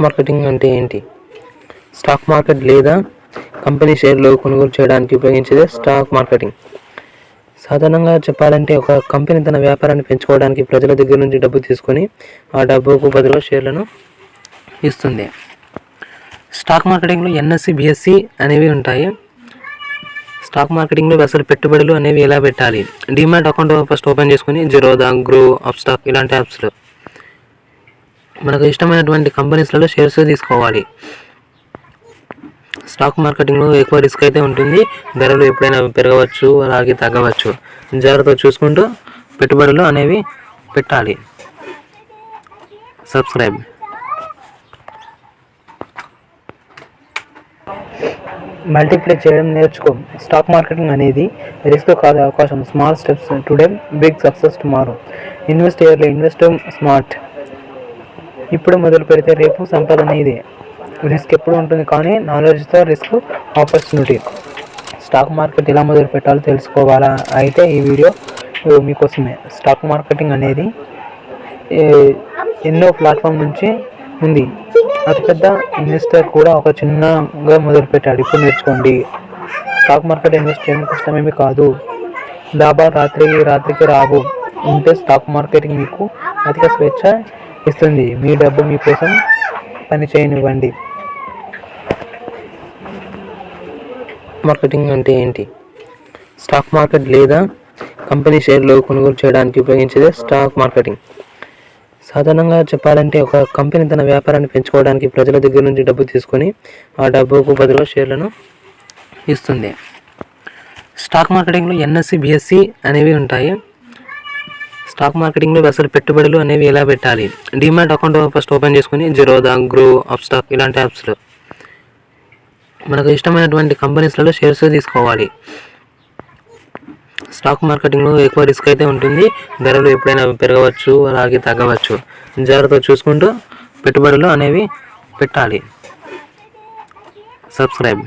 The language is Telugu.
మార్కెటింగ్ అంటే ఏంటి? స్టాక్ మార్కెట్ లేదా కంపెనీ షేర్లు కొనుగోలు చేయడానికి ఉపయోగించేదే స్టాక్ మార్కెటింగ్. సాధారణంగా చెప్పాలంటే ఒక కంపెనీ తన వ్యాపారాన్ని పెంచుకోవడానికి ప్రజల దగ్గర నుంచి డబ్బు తీసుకొని ఆ డబ్బుకు బదులుగా షేర్లను ఇస్తుంది. స్టాక్ మార్కెటింగ్లో ఎన్ఎస్సి, బిఎస్సి అనేవి ఉంటాయి. స్టాక్ మార్కెటింగ్లో అసలు పెట్టుబడులు అనేవి ఎలా పెట్టాలి? డిమాట్ అకౌంట్ ఫస్ట్ ఓపెన్ చేసుకొని జిరోదా, గ్రో, అప్స్టాక్ ఇలాంటి యాప్స్లో మనకు ఇష్టమైనటువంటి కంపెనీస్లలో షేర్స్ తీసుకోవాలి. స్టాక్ మార్కెటింగ్లో ఎక్కువ రిస్క్ అయితే ఉంటుంది. ధరలు ఎప్పుడైనా పెరగవచ్చు, అలాగే తగ్గవచ్చు. జాగ్రత్తగా చూసుకుంటూ పెట్టుబడులు అనేవి పెట్టాలి. సబ్స్క్రైబ్. మల్టిప్లై చేయడం నేర్చుకో. స్టాక్ మార్కెటింగ్ అనేది రిస్క్ కాదు, అవకాశం. Small steps today, big success tomorrow. Invest early, invest smart. ఇప్పుడు మొదలు పెడితే రేపు సంపద నీదే. రిస్క్ ఎప్పుడు ఉంటుంది, కానీ నాలెడ్జ్తో రిస్క్ ఆపర్చునిటీ. స్టాక్ మార్కెట్ ఎలా మొదలు పెట్టాలో తెలుసుకోవాలా? అయితే ఈ వీడియో మీకోసమే. స్టాక్ మార్కెటింగ్ అనేది ఎన్నో ప్లాట్ఫామ్ నుంచి ఉంది. అతిపెద్ద ఇన్వెస్టర్ కూడా ఒక చిన్నగా మొదలుపెట్టాడు. ఇప్పుడు నేర్చుకోండి. స్టాక్ మార్కెట్ ఇన్వెస్ట్ చేయడం కష్టమేమి కాదు. లాభాలు రాత్రికి రావు. ఉంటే స్టాక్ మార్కెటింగ్ మీకు అధిక స్వేచ్ఛ ఇస్తుంది. మీ డబ్బు మీకోసం పని చేయనివ్వండి. మార్కెటింగ్ అంటే ఏంటి? స్టాక్ మార్కెట్ లేదా కంపెనీ షేర్లు కొనుగోలు చేయడానికి ఉపయోగించేదే స్టాక్ మార్కెటింగ్. సాధారణంగా చెప్పాలంటే ఒక కంపెనీ తన వ్యాపారాన్ని పెంచుకోవడానికి ప్రజల దగ్గర నుంచి డబ్బు తీసుకొని ఆ డబ్బుకు బదులుగా షేర్లను ఇస్తుంది. స్టాక్ మార్కెటింగ్లో ఎన్ఎస్సి, బిఎస్సి అనేవి ఉంటాయి. స్టాక్ మార్కెటింగ్లో అసలు పెట్టుబడులు అనేవి ఎలా పెట్టాలి? డిమాట్ అకౌంట్ ఫస్ట్ ఓపెన్ చేసుకొని జిరోదా, గ్రో, అప్స్టాక్ ఇలాంటి యాప్స్లో మనకు ఇష్టమైనటువంటి కంపెనీస్లలో షేర్స్ తీసుకోవాలి. స్టాక్ మార్కెటింగ్లో ఎక్కువ రిస్క్ అయితే ఉంటుంది. ధరలు ఎప్పుడైనా పెరగవచ్చు, అలాగే తగ్గవచ్చు. జాగ్రత్తగా చూసుకుంటూ పెట్టుబడులు అనేవి పెట్టాలి. సబ్స్క్రైబ్.